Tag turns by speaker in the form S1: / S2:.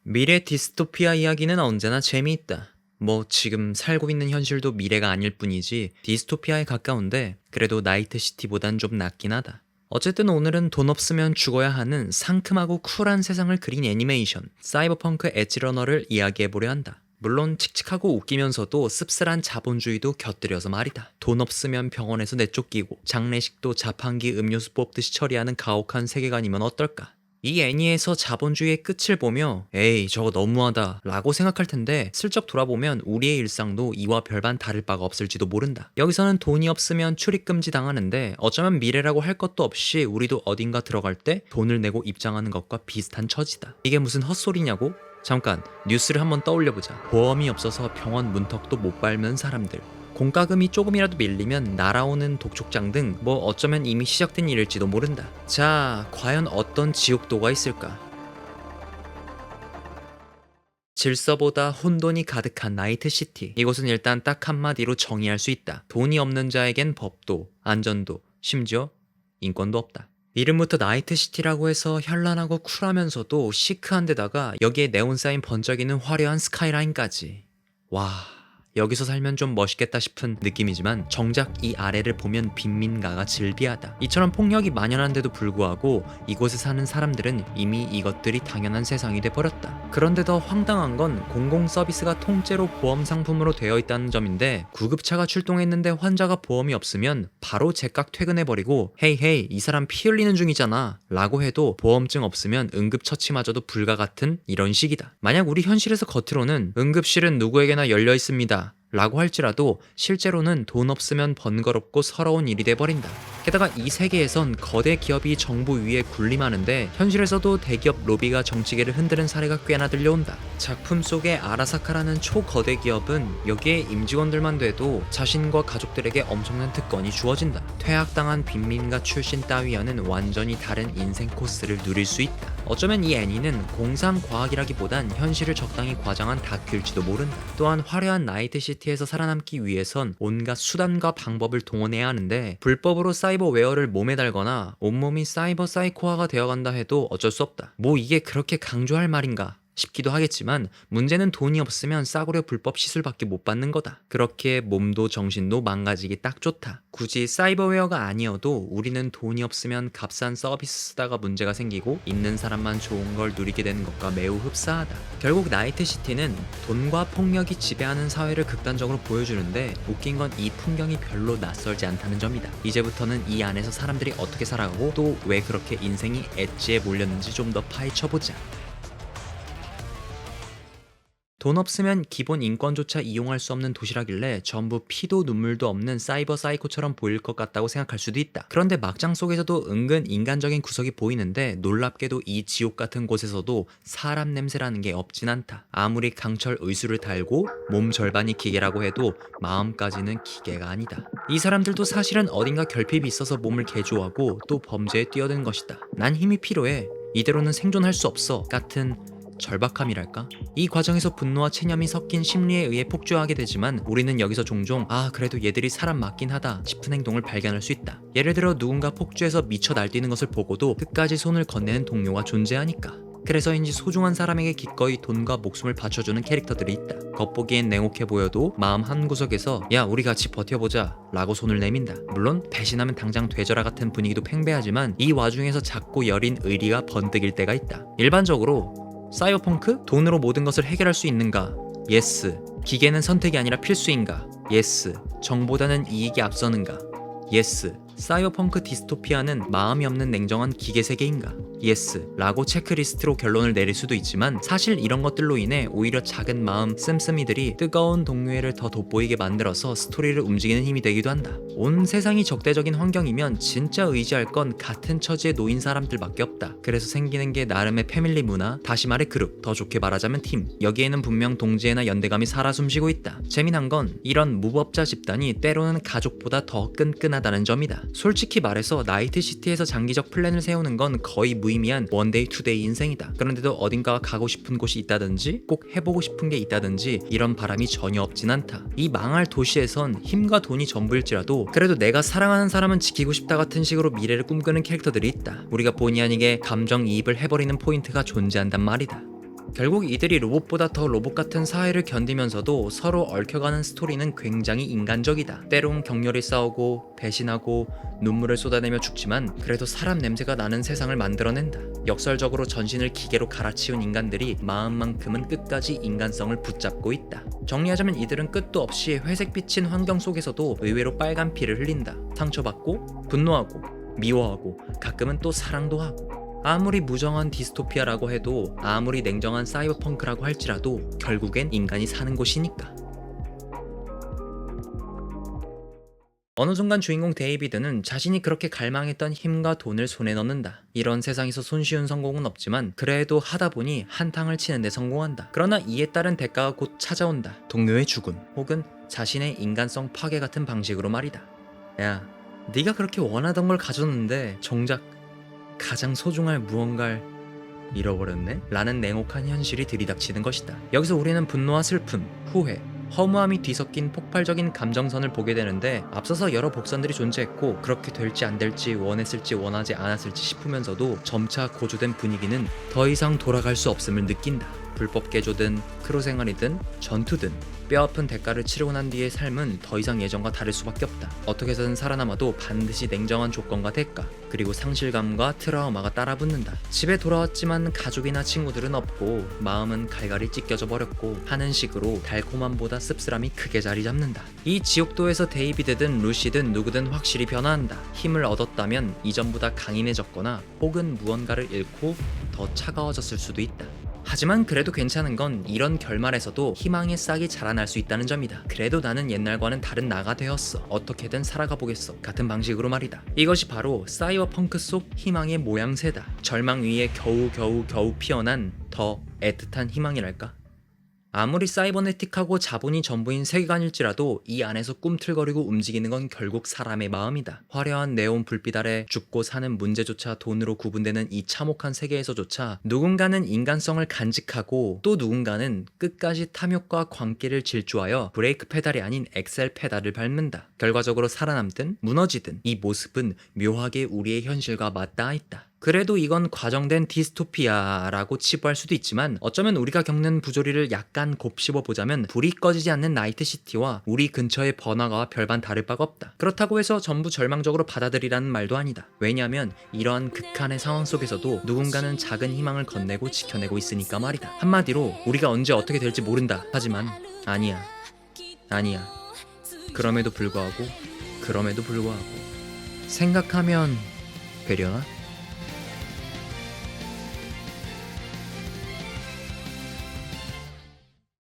S1: 미래 디스토피아 이야기는 언제나 재미있다. 뭐 지금 살고 있는 현실도 미래가 아닐 뿐이지 디스토피아에 가까운데 그래도 나이트시티보단 좀 낫긴 하다. 어쨌든 오늘은 돈 없으면 죽어야 하는 상큼하고 쿨한 세상을 그린 애니메이션 사이버펑크 엣지러너를 이야기해보려 한다. 물론 칙칙하고 웃기면서도 씁쓸한 자본주의도 곁들여서 말이다. 돈 없으면 병원에서 내쫓기고 장례식도 자판기 음료수 뽑듯이 처리하는 가혹한 세계관이면 어떨까? 이 애니에서 자본주의의 끝을 보며 에이 저거 너무하다 라고 생각할 텐데 슬쩍 돌아보면 우리의 일상도 이와 별반 다를 바가 없을지도 모른다. 여기서는 돈이 없으면 출입금지 당하는데 어쩌면 미래라고 할 것도 없이 우리도 어딘가 들어갈 때 돈을 내고 입장하는 것과 비슷한 처지다. 이게 무슨 헛소리냐고? 잠깐 뉴스를 한번 떠올려보자. 보험이 없어서 병원 문턱도 못 밟는 사람들, 공과금이 조금이라도 밀리면 날아오는 독촉장 등 뭐 어쩌면 이미 시작된 일일지도 모른다. 자, 과연 어떤 지옥도가 있을까? 질서보다 혼돈이 가득한 나이트시티. 이곳은 일단 딱 한마디로 정의할 수 있다. 돈이 없는 자에겐 법도, 안전도, 심지어 인권도 없다. 이름부터 나이트시티라고 해서 현란하고 쿨하면서도 시크한 데다가 여기에 네온사인 번쩍이는 화려한 스카이라인까지. 와, 여기서 살면 좀 멋있겠다 싶은 느낌이지만 정작 이 아래를 보면 빈민가가 즐비하다. 이처럼 폭력이 만연한데도 불구하고 이곳에 사는 사람들은 이미 이것들이 당연한 세상이 돼버렸다. 그런데 더 황당한 건 공공서비스가 통째로 보험 상품으로 되어 있다는 점인데, 구급차가 출동했는데 환자가 보험이 없으면 바로 제깍 퇴근해버리고 헤이 이 사람 피 흘리는 중이잖아 라고 해도 보험증 없으면 응급처치마저도 불가 같은 이런 식이다. 만약 우리 현실에서 겉으로는 응급실은 누구에게나 열려 있습니다 라고 할지라도 실제로는 돈 없으면 번거롭고 서러운 일이 돼버린다. 게다가 이 세계에선 거대 기업이 정부 위에 군림하는데 현실에서도 대기업 로비가 정치계를 흔드는 사례가 꽤나 들려온다. 작품 속의 아라사카라는 초거대 기업은 여기에 임직원들만 돼도 자신과 가족들에게 엄청난 특권이 주어진다. 퇴학당한 빈민가 출신 따위와는 완전히 다른 인생 코스를 누릴 수 있다. 어쩌면 이 애니는 공상과학이라기보단 현실을 적당히 과장한 다큐일지도 모른다. 또한 화려한 나이트시티에서 살아남기 위해선 온갖 수단과 방법을 동원해야 하는데, 불법으로 사이버웨어를 몸에 달거나 온몸이 사이버 사이코화가 되어간다 해도 어쩔 수 없다. 뭐 이게 그렇게 강조할 말인가 싶기도 하겠지만 문제는 돈이 없으면 싸구려 불법 시술밖에 못 받는 거다. 그렇게 몸도 정신도 망가지기 딱 좋다. 굳이 사이버웨어가 아니어도 우리는 돈이 없으면 값싼 서비스 쓰다가 문제가 생기고 있는 사람만 좋은 걸 누리게 되는 것과 매우 흡사하다. 결국 나이트시티는 돈과 폭력이 지배하는 사회를 극단적으로 보여주는데, 웃긴 건 이 풍경이 별로 낯설지 않다는 점이다. 이제부터는 이 안에서 사람들이 어떻게 살아가고 또 왜 그렇게 인생이 엣지에 몰렸는지 좀 더 파헤쳐보자. 돈 없으면 기본 인권조차 이용할 수 없는 도시라길래 전부 피도 눈물도 없는 사이버 사이코처럼 보일 것 같다고 생각할 수도 있다. 그런데 막장 속에서도 은근 인간적인 구석이 보이는데, 놀랍게도 이 지옥 같은 곳에서도 사람 냄새라는 게 없진 않다. 아무리 강철 의수를 달고 몸 절반이 기계라고 해도 마음까지는 기계가 아니다. 이 사람들도 사실은 어딘가 결핍이 있어서 몸을 개조하고 또 범죄에 뛰어든 것이다. 난 힘이 필요해, 이대로는 생존할 수 없어 같은 절박함이랄까? 이 과정에서 분노와 체념이 섞인 심리에 의해 폭주하게 되지만 우리는 여기서 종종 그래도 얘들이 사람 맞긴 하다 싶은 행동을 발견할 수 있다. 예를 들어 누군가 폭주해서 미쳐 날뛰는 것을 보고도 끝까지 손을 건네는 동료가 존재하니까. 그래서인지 소중한 사람에게 기꺼이 돈과 목숨을 바쳐주는 캐릭터들이 있다. 겉보기엔 냉혹해 보여도 마음 한구석에서 야 우리 같이 버텨보자 라고 손을 내민다. 물론 배신하면 당장 되져라 같은 분위기도 팽배하지만 이 와중에서 작고 여린 의리가 번뜩일 때가 있다. 일반적으로 사이버펑크? 돈으로 모든 것을 해결할 수 있는가? 예스. 기계는 선택이 아니라 필수인가? 예스. 정보다는 이익이 앞서는가? 예스. 사이버펑크 디스토피아는 마음이 없는 냉정한 기계 세계인가? 예스 라고 체크리스트로 결론을 내릴 수도 있지만, 사실 이런 것들로 인해 오히려 작은 마음 씀씀이들이 뜨거운 동료애를 더 돋보이게 만들어서 스토리를 움직이는 힘이 되기도 한다. 온 세상이 적대적인 환경이면 진짜 의지할 건 같은 처지에 놓인 사람들밖에 없다. 그래서 생기는 게 나름의 패밀리 문화, 다시 말해 그룹, 더 좋게 말하자면 팀. 여기에는 분명 동지애나 연대감이 살아 숨쉬고 있다. 재미난 건 이런 무법자 집단이 때로는 가족보다 더 끈끈하다는 점이다. 솔직히 말해서 나이트시티에서 장기적 플랜을 세우는 건 거의 무의미한 원데이 투데이 인생이다. 그런데도 어딘가 가고 싶은 곳이 있다든지 꼭 해보고 싶은 게 있다든지 이런 바람이 전혀 없진 않다. 이 망할 도시에선 힘과 돈이 전부일지라도 그래도 내가 사랑하는 사람은 지키고 싶다 같은 식으로 미래를 꿈꾸는 캐릭터들이 있다. 우리가 본의 아니게 감정이입을 해버리는 포인트가 존재한단 말이다. 결국 이들이 로봇보다 더 로봇 같은 사회를 견디면서도 서로 얽혀가는 스토리는 굉장히 인간적이다. 때론 격렬히 싸우고 배신하고 눈물을 쏟아내며 죽지만 그래도 사람 냄새가 나는 세상을 만들어낸다. 역설적으로 전신을 기계로 갈아치운 인간들이 마음만큼은 끝까지 인간성을 붙잡고 있다. 정리하자면 이들은 끝도 없이 회색 비친 환경 속에서도 의외로 빨간 피를 흘린다. 상처받고 분노하고 미워하고 가끔은 또 사랑도 하고. 아무리 무정한 디스토피아라고 해도 아무리 냉정한 사이버펑크라고 할지라도 결국엔 인간이 사는 곳이니까. 어느 순간 주인공 데이비드는 자신이 그렇게 갈망했던 힘과 돈을 손에 넣는다. 이런 세상에서 손쉬운 성공은 없지만 그래도 하다 보니 한탕을 치는데 성공한다. 그러나 이에 따른 대가가 곧 찾아온다. 동료의 죽음 혹은 자신의 인간성 파괴 같은 방식으로 말이다. 야, 네가 그렇게 원하던 걸 가졌는데 정작 가장 소중할 무언가를 잃어버렸네? 라는 냉혹한 현실이 들이닥치는 것이다. 여기서 우리는 분노와 슬픔, 후회, 허무함이 뒤섞인 폭발적인 감정선을 보게 되는데 앞서서 여러 복선들이 존재했고 그렇게 될지 안 될지 원했을지 원하지 않았을지 싶으면서도 점차 고조된 분위기는 더 이상 돌아갈 수 없음을 느낀다. 불법 개조든 크루 생활이든 전투든 뼈아픈 대가를 치르고 난 뒤의 삶은 더 이상 예전과 다를 수밖에 없다. 어떻게 해서든 살아남아도 반드시 냉정한 조건과 대가 그리고 상실감과 트라우마가 따라붙는다. 집에 돌아왔지만 가족이나 친구들은 없고 마음은 갈갈이 찢겨져 버렸고 하는 식으로 달콤함보다 씁쓸함이 크게 자리 잡는다. 이 지옥도에서 데이비드든 루시든 누구든 확실히 변화한다. 힘을 얻었다면 이전보다 강인해졌거나 혹은 무언가를 잃고 더 차가워졌을 수도 있다. 하지만 그래도 괜찮은 건 이런 결말에서도 희망의 싹이 자라날 수 있다는 점이다. 그래도 나는 옛날과는 다른 나가 되었어. 어떻게든 살아가 보겠어. 같은 방식으로 말이다. 이것이 바로 사이버펑크 속 희망의 모양새다. 절망 위에 겨우 피어난 더 애틋한 희망이랄까? 아무리 사이버네틱하고 자본이 전부인 세계관일지라도 이 안에서 꿈틀거리고 움직이는 건 결국 사람의 마음이다. 화려한 네온 불빛 아래 죽고 사는 문제조차 돈으로 구분되는 이 참혹한 세계에서조차 누군가는 인간성을 간직하고 또 누군가는 끝까지 탐욕과 광기를 질주하여 브레이크 페달이 아닌 엑셀 페달을 밟는다. 결과적으로 살아남든 무너지든 이 모습은 묘하게 우리의 현실과 맞닿아 있다. 그래도 이건 과정된 디스토피아라고 치부할 수도 있지만 어쩌면 우리가 겪는 부조리를 약간 곱씹어 보자면 불이 꺼지지 않는 나이트시티와 우리 근처의 번화가와 별반 다를 바가 없다. 그렇다고 해서 전부 절망적으로 받아들이라는 말도 아니다. 왜냐하면 이러한 극한의 상황 속에서도 누군가는 작은 희망을 건네고 지켜내고 있으니까 말이다. 한마디로 우리가 언제 어떻게 될지 모른다. 하지만 아니야. 그럼에도 불구하고 생각하면 되려나?